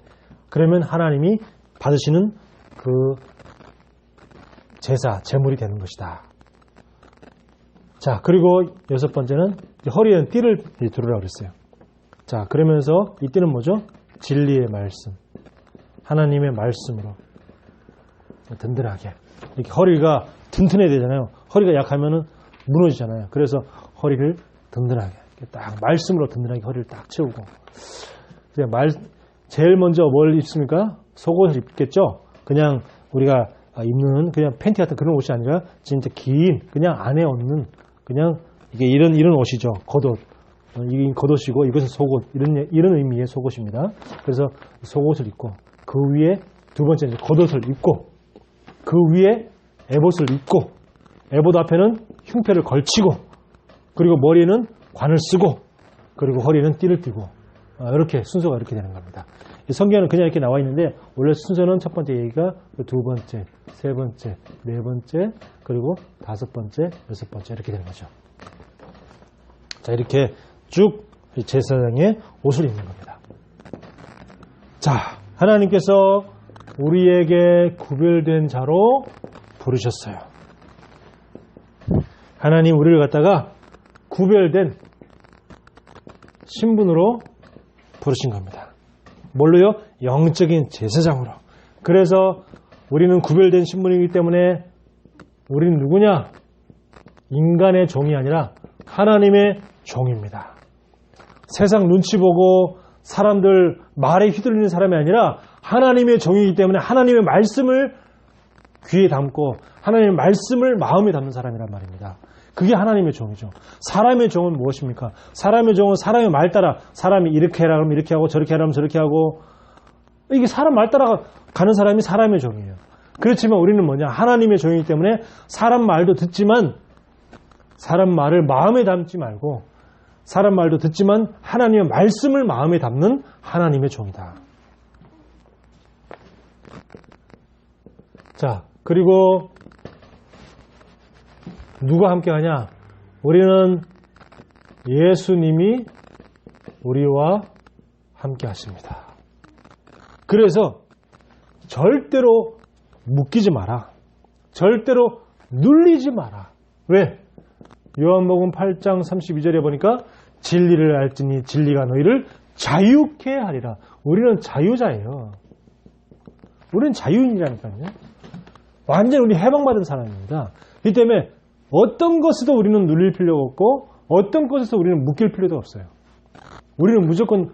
그러면 하나님이 받으시는 그 제사, 제물이 되는 것이다. 자, 그리고 여섯 번째는 허리에는 띠를 두르라고 그랬어요. 자, 그러면서 이 띠는 뭐죠? 진리의 말씀. 하나님의 말씀으로. 든든하게. 이렇게 허리가 튼튼해야 되잖아요. 허리가 약하면은 무너지잖아요. 그래서 허리를 든든하게. 딱 말씀으로 든든하게 허리를 딱 채우고. 제일 먼저 뭘 입습니까? 속옷을 입겠죠? 그냥 우리가 입는 그냥 팬티 같은 그런 옷이 아니라 진짜 긴, 그냥 안에 얻는, 그냥 이게 이런 옷이죠. 겉옷. 이게 겉옷이고 이것은 속옷. 이런 의미의 속옷입니다. 그래서 속옷을 입고 그 위에 두 번째 이제 겉옷을 입고 그 위에 에봇을 입고 에봇 앞에는 흉패를 걸치고 그리고 머리에는 관을 쓰고 그리고 허리에는 띠를 띠고 이렇게 순서가 이렇게 되는 겁니다. 성경에는 그냥 이렇게 나와 있는데 원래 순서는 첫 번째 얘기가 두 번째, 세 번째, 네 번째 그리고 다섯 번째, 여섯 번째 이렇게 되는 거죠. 자, 이렇게 쭉 제사장의 옷을 입는 겁니다. 자, 하나님께서 우리에게 구별된 자로 부르셨어요. 하나님 우리를 갖다가 구별된 신분으로 부르신 겁니다. 뭘로요? 영적인 제사장으로. 그래서 우리는 구별된 신분이기 때문에 우리는 누구냐? 인간의 종이 아니라 하나님의 종입니다. 세상 눈치 보고 사람들 말에 휘둘리는 사람이 아니라 하나님의 종이기 때문에 하나님의 말씀을 귀에 담고 하나님의 말씀을 마음에 담는 사람이란 말입니다. 그게 하나님의 종이죠. 사람의 종은 무엇입니까? 사람의 종은 사람의 말 따라 사람이 이렇게 해라 그러면 이렇게 하고 저렇게 하라면 저렇게 하고 이게 사람 말 따라 가는 사람이 사람의 종이에요. 그렇지만 우리는 뭐냐? 하나님의 종이기 때문에 사람 말도 듣지만 사람 말을 마음에 담지 말고 사람 말도 듣지만 하나님의 말씀을 마음에 담는 하나님의 종이다. 자, 그리고 누가 함께 하냐? 우리는 예수님이 우리와 함께 하십니다. 그래서 절대로 묶이지 마라. 절대로 눌리지 마라. 왜? 요한복음 8장 32절에 보니까 진리를 알지니 진리가 너희를 자유케 하리라. 우리는 자유자예요. 우리는 자유인이라니까요. 완전 우리 해방받은 사람입니다. 이 때문에 어떤 것에도 우리는 눌릴 필요가 없고 어떤 것에서 우리는 묶일 필요도 없어요. 우리는 무조건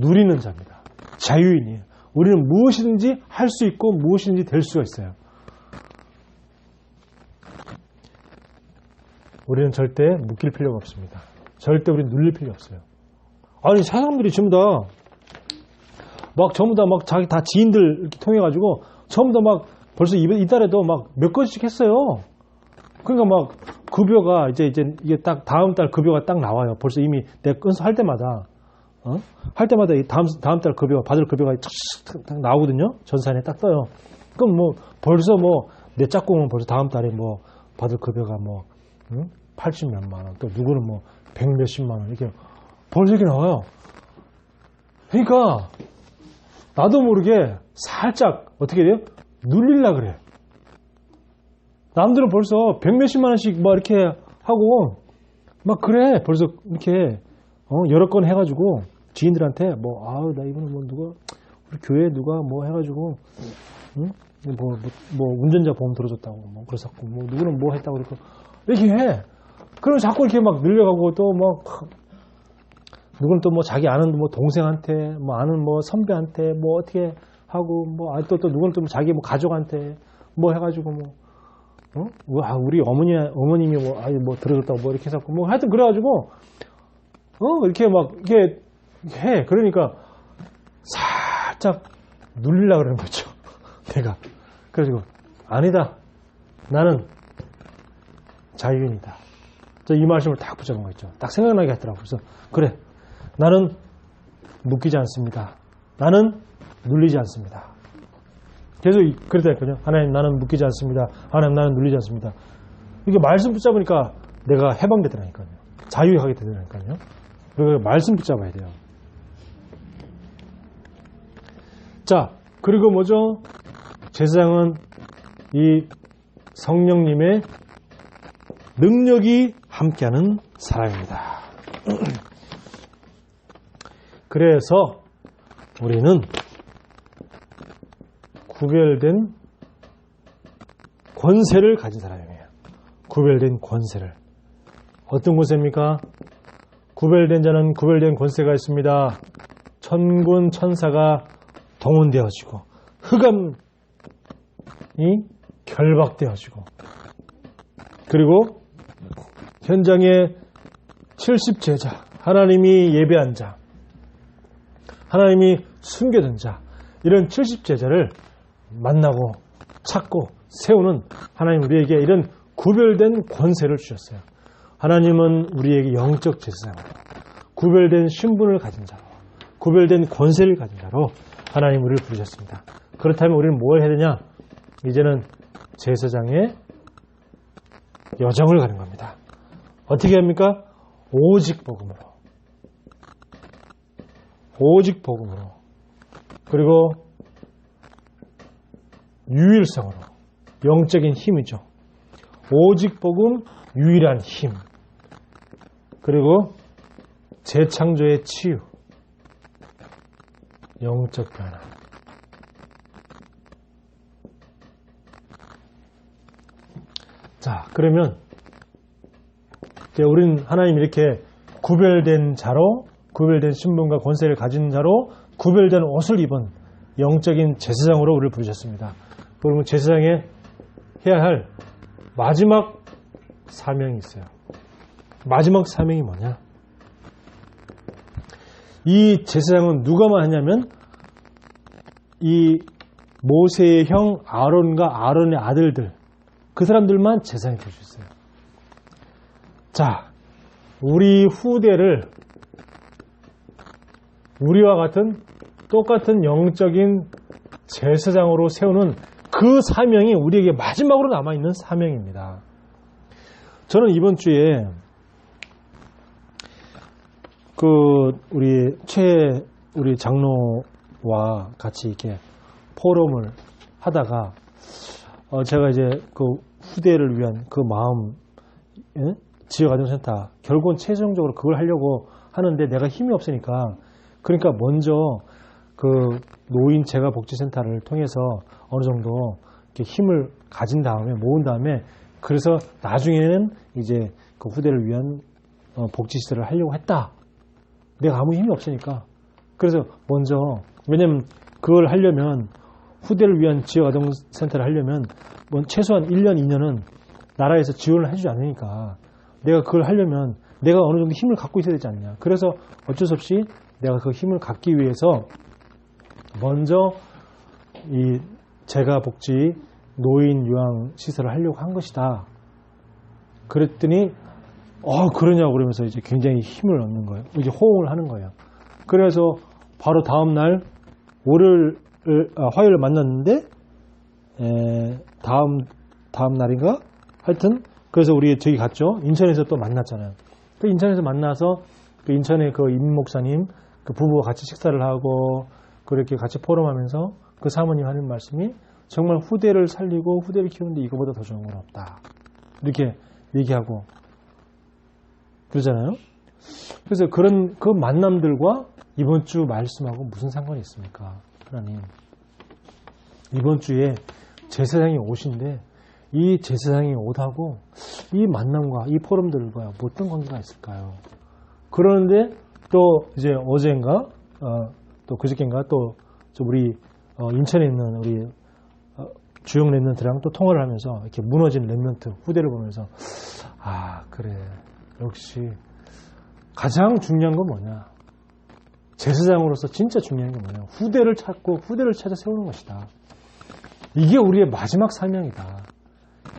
누리는 자입니다. 자유인이에요. 우리는 무엇이든지 할 수 있고 무엇이든지 될 수가 있어요. 우리는 절대 묶일 필요가 없습니다. 절대 우리는 눌릴 필요 없어요. 아니 사람들이 전부 다 자기 다 지인들 이렇게 통해가지고 전부 다 막 벌써 이달에도 막 몇 건씩 했어요. 그러니까 막 급여가 이제 이게 딱 다음 달 급여가 딱 나와요. 벌써 이미 내가 할 때마다 할 때마다 다음 달 급여 받을 급여가 딱 나오거든요. 전산에 딱 떠요. 그럼 뭐 벌써 뭐 내 짝꿍은 벌써 다음 달에 뭐 받을 급여가 뭐 80 몇만 원, 또 누구는 뭐 100 몇십만 원 이렇게 벌써 이렇게 나와요. 그러니까 나도 모르게 살짝 어떻게 돼요? 눌릴라 그래. 남들은 벌써 100 몇십만 원씩 막 이렇게 하고 막 그래. 벌써 이렇게 여러 건 해가지고 지인들한테 뭐 아우 나 이번에 뭐 누가 우리 교회 누가 뭐 해가지고 뭐 운전자 보험 들어줬다고 뭐 그랬었고 뭐 누구는 뭐 했다고 그러고 이렇게 해. 그럼 자꾸 이렇게 막 늘려가고 또 뭐 누구는 또 뭐 자기 아는 뭐 동생한테 뭐 아는 뭐 선배한테 뭐 어떻게 하고 뭐 또 누구는 또 자기 뭐 가족한테 뭐 해가지고 뭐 우리 어머님이 뭐 들어줬다고 뭐 이렇게 해서 뭐 하여튼 그래가지고 이렇게 막 이렇게 해. 그러니까 살짝 눌리려고 그러는 거죠. 내가. 그래가지고 아니다. 나는 자유인이다. 이 말씀을 딱 붙여본 거 있죠. 딱 생각나게 하더라고요. 그래서 그래. 나는 묶이지 않습니다. 나는 눌리지 않습니다. 계속 그랬다니까요. 하나님 나는 묶이지 않습니다. 하나님 나는 눌리지 않습니다. 이게 말씀 붙잡으니까 내가 해방되더라니까요. 자유하게 되더라니까요. 그리고 말씀 붙잡아야 돼요. 자, 그리고 뭐죠? 제사장은 이 성령님의 능력이 함께하는 사람입니다. 그래서 우리는 구별된 권세를 가진 사람이에요. 구별된 권세를. 어떤 권세입니까? 구별된 자는 구별된 권세가 있습니다. 천군 천사가 동원되어지고 흑암이 결박되어지고 그리고 현장에 70제자, 하나님이 예배한 자, 하나님이 숨겨둔 자, 이런 70제자를 만나고 찾고 세우는 하나님 우리에게 이런 구별된 권세를 주셨어요. 하나님은 우리에게 영적 제사장으로 구별된 신분을 가진 자로 구별된 권세를 가진 자로 하나님 우리를 부르셨습니다. 그렇다면 우리는 뭘 해야 되냐? 이제는 제사장의 여정을 가는 겁니다. 어떻게 합니까? 오직 복음으로. 오직 복음으로. 그리고 유일성으로. 영적인 힘이죠. 오직 복음, 유일한 힘. 그리고 재창조의 치유. 영적 변화. 자, 그러면 우리는 하나님 이렇게 구별된 자로, 구별된 신분과 권세를 가진 자로 구별된 옷을 입은 영적인 제사장으로 우리를 부르셨습니다. 그러면 제사장에 해야 할 마지막 사명이 있어요. 마지막 사명이 뭐냐? 이 제사장은 누가만 하냐면 이 모세의 형 아론과 아론의 아들들, 그 사람들만 제사장이 될 수 있어요. 자, 우리 후대를 우리와 같은 똑같은 영적인 제사장으로 세우는 그 사명이 우리에게 마지막으로 남아있는 사명입니다. 저는 이번 주에 우리 장로와 같이 이렇게 포럼을 하다가 제가 이제 그 후대를 위한 그 마음, 지역아동센터 결국은 최종적으로 그걸 하려고 하는데 내가 힘이 없으니까 그러니까 먼저 그 노인 재가복지센터를 통해서 어느 정도 이렇게 힘을 가진 다음에 모은 다음에 그래서 나중에는 이제 그 후대를 위한 복지시설을 하려고 했다. 내가 아무 힘이 없으니까. 그래서 먼저 왜냐면 그걸 하려면 후대를 위한 지역아동센터를 하려면 뭐 최소한 1년, 2년은 나라에서 지원을 해주지 않으니까 내가 그걸 하려면 내가 어느 정도 힘을 갖고 있어야 되지 않냐. 그래서 어쩔 수 없이 내가 그 힘을 갖기 위해서 먼저 이 재가복지 노인 요양 시설을 하려고 한 것이다. 그랬더니 그러냐고 그러면서 이제 굉장히 힘을 얻는 거예요. 이제 호응을 하는 거예요. 그래서 바로 다음 날 화요일을 만났는데 다음 날인가? 하여튼 그래서 우리 저기 갔죠. 인천에서 또 만났잖아요. 그 인천에서 만나서 그 인천의 그 임 목사님 그 부부와 같이 식사를 하고 그렇게 같이 포럼하면서 그 사모님 하는 말씀이 정말 후대를 살리고 후대를 키우는데 이거보다 더 좋은 건 없다. 이렇게 얘기하고 그러잖아요. 그래서 그런 그 만남들과 이번 주 말씀하고 무슨 상관이 있습니까? 하나님. 이번 주에 제사장이 오신데 이 제사장이 옷하고 이 만남과 이 포럼들과 어떤 관계가 있을까요? 그러는데 또 이제 어젠가 또 그저께인가 또 우리 인천에 있는 우리 주영 랩런트랑 또 통화를 하면서 이렇게 무너진 랩런트 후대를 보면서 그래 역시 가장 중요한 건 뭐냐? 제사장으로서 진짜 중요한 게 뭐냐? 후대를 찾고 후대를 찾아 세우는 것이다. 이게 우리의 마지막 사명이다.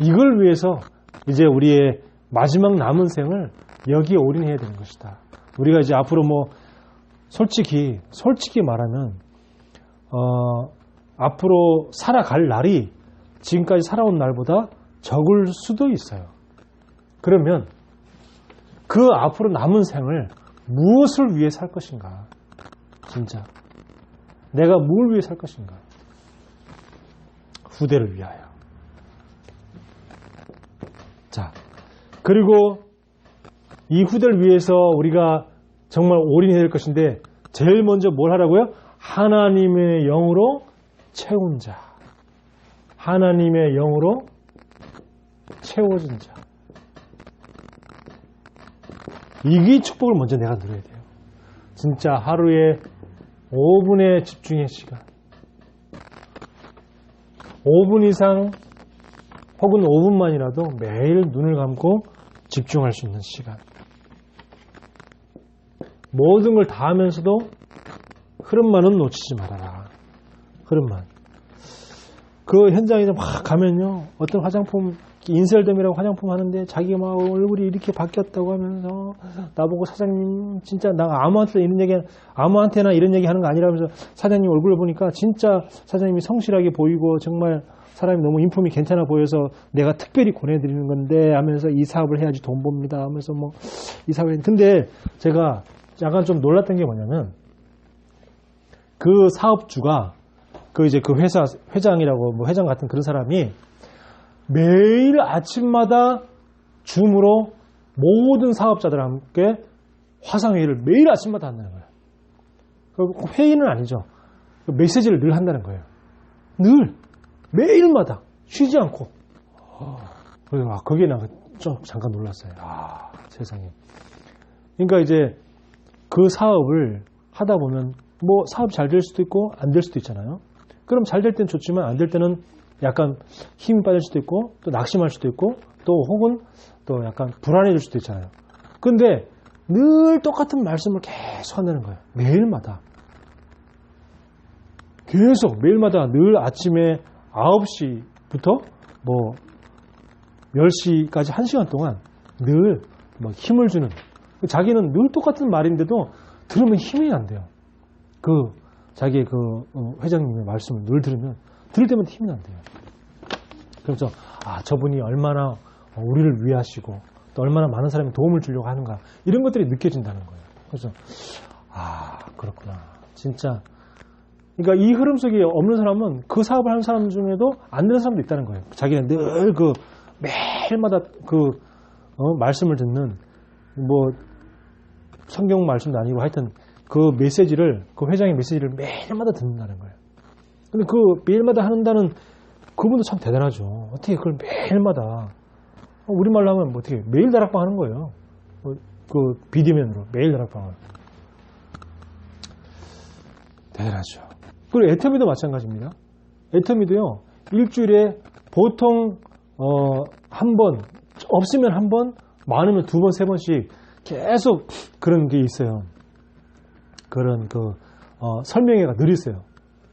이걸 위해서 이제 우리의 마지막 남은 생을 여기에 올인해야 되는 것이다. 우리가 이제 앞으로 뭐 솔직히 말하면 앞으로 살아갈 날이 지금까지 살아온 날보다 적을 수도 있어요. 그러면 그 앞으로 남은 생을 무엇을 위해 살 것인가? 진짜 내가 뭘 위해 살 것인가? 후대를 위하여. 자, 그리고 이 후대를 위해서 우리가 정말 올인해야 될 것인데 제일 먼저 뭘 하라고요? 하나님의 영으로 채운 자. 하나님의 영으로 채워진 자. 이 축복을 먼저 내가 누려야 돼요. 진짜 하루에 5분의 집중의 시간. 5분 이상 혹은 5분만이라도 매일 눈을 감고 집중할 수 있는 시간. 모든 걸 다 하면서도 흐름만은 놓치지 말아라. 흐름만. 그 현장에 막 가면요. 어떤 화장품, 인셀덤이라고 화장품 하는데 자기가 막 얼굴이 이렇게 바뀌었다고 하면서 나보고 사장님 진짜 나 아무한테나 이런 얘기 하는 거 아니라면서 사장님 얼굴을 보니까 진짜 사장님이 성실하게 보이고 정말 사람이 너무 인품이 괜찮아 보여서 내가 특별히 권해드리는 건데 하면서 이 사업을 해야지 돈 법니다 하면서 뭐 이 사업을 근데 제가 약간 좀 놀랐던 게 뭐냐면 그 사업주가 그 이제 그 회사 회장이라고 뭐 회장 같은 그런 사람이 매일 아침마다 줌으로 모든 사업자들과 함께 화상회의를 매일 아침마다 한다는 거예요. 그 회의는 아니죠. 메시지를 늘 한다는 거예요. 늘 매일마다 쉬지 않고. 그래서 거기에 나 좀 잠깐 놀랐어요. 세상에. 그러니까 이제 그 사업을 하다 보면 뭐 사업이 잘 될 수도 있고 안 될 수도 있잖아요. 그럼 잘 될 때는 좋지만 안 될 때는 약간 힘이 빠질 수도 있고 또 낙심할 수도 있고 또 혹은 또 약간 불안해질 수도 있잖아요. 근데 늘 똑같은 말씀을 계속 한다는 거예요. 매일마다. 계속 매일마다 늘 아침에 9시부터 뭐 10시까지 1시간 동안 늘 뭐 힘을 주는 자기는 늘 똑같은 말인데도 들으면 힘이 안 돼요. 그 자기의 그 회장님의 말씀을 늘 들을 때마다 힘이 안 돼요. 그래서 저분이 얼마나 우리를 위하시고 또 얼마나 많은 사람이 도움을 주려고 하는가 이런 것들이 느껴진다는 거예요. 그래서 그렇구나. 진짜 그러니까 이 흐름 속에 없는 사람은 그 사업을 하는 사람 중에도 안 되는 사람도 있다는 거예요. 자기는 늘 그 매일마다 그 말씀을 듣는 뭐 성경 말씀도 아니고 하여튼 그 메시지를 그 회장의 메시지를 매일마다 듣는다는 거예요. 근데 그 매일마다 한다는 그분도 참 대단하죠. 어떻게 그걸 매일마다 우리말로 하면 뭐 어떻게 매일 다락방 하는 거예요. 그 비대면으로 매일 다락방을 대단하죠. 그리고 애터미도 마찬가지입니다. 애터미도요 일주일에 보통 한 번 없으면 한 번 많으면 두 번 세 번씩 계속 그런 게 있어요. 그런 설명회가 늘 있어요.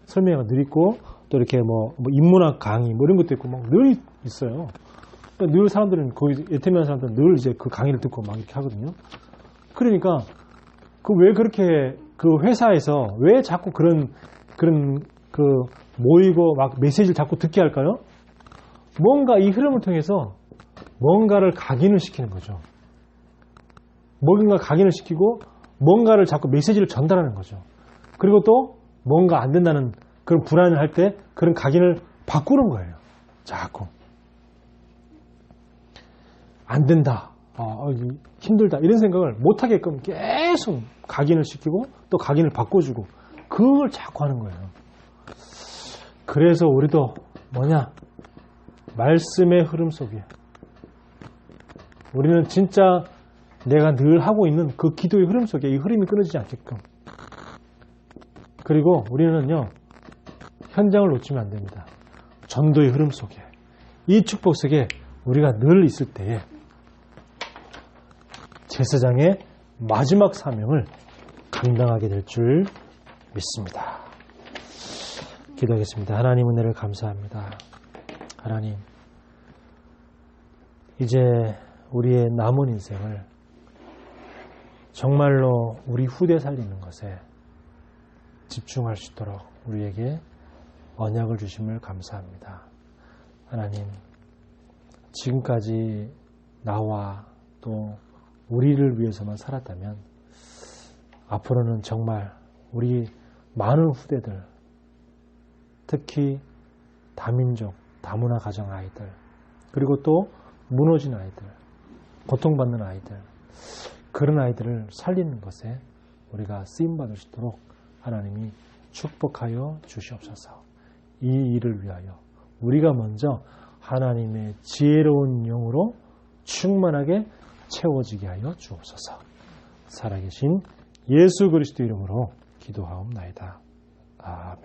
설명회가 늘 있고 또 이렇게 뭐 인문학 강의 뭐 이런 것도 있고 막 늘 있어요. 그러니까 늘 사람들은 거기 애터미하는 사람들은 늘 이제 그 강의를 듣고 막 이렇게 하거든요. 그러니까 왜 그렇게 그 회사에서 왜 자꾸 그런 그 모이고 막 메시지를 자꾸 듣게 할까요? 뭔가 이 흐름을 통해서 뭔가를 각인을 시키는 거죠. 뭔가 각인을 시키고 뭔가를 자꾸 메시지를 전달하는 거죠. 그리고 또 뭔가 안 된다는 그런 불안을 할 때 그런 각인을 바꾸는 거예요. 자꾸. 안 된다. 힘들다. 이런 생각을 못하게끔 계속 각인을 시키고 또 각인을 바꿔주고 그걸 자꾸 하는 거예요. 그래서 우리도 뭐냐? 말씀의 흐름 속에 우리는 진짜 내가 늘 하고 있는 그 기도의 흐름 속에 이 흐름이 끊어지지 않게끔 그리고 우리는요 현장을 놓치면 안 됩니다. 전도의 흐름 속에 이 축복 속에 우리가 늘 있을 때에 제사장의 마지막 사명을 감당하게 될 줄 믿습니다. 기도하겠습니다. 하나님 은혜를 감사합니다. 하나님 이제 우리의 남은 인생을 정말로 우리 후대 살리는 것에 집중할 수 있도록 우리에게 언약을 주심을 감사합니다. 하나님 지금까지 나와 또 우리를 위해서만 살았다면 앞으로는 정말 우리 많은 후대들 특히 다민족, 다문화 가정 아이들 그리고 또 무너진 아이들, 고통받는 아이들 그런 아이들을 살리는 것에 우리가 쓰임받을 수 있도록 하나님이 축복하여 주시옵소서. 이 일을 위하여 우리가 먼저 하나님의 지혜로운 영으로 충만하게 채워지게 하여 주옵소서. 살아계신 예수 그리스도 이름으로 기도하옵나이다. 아멘.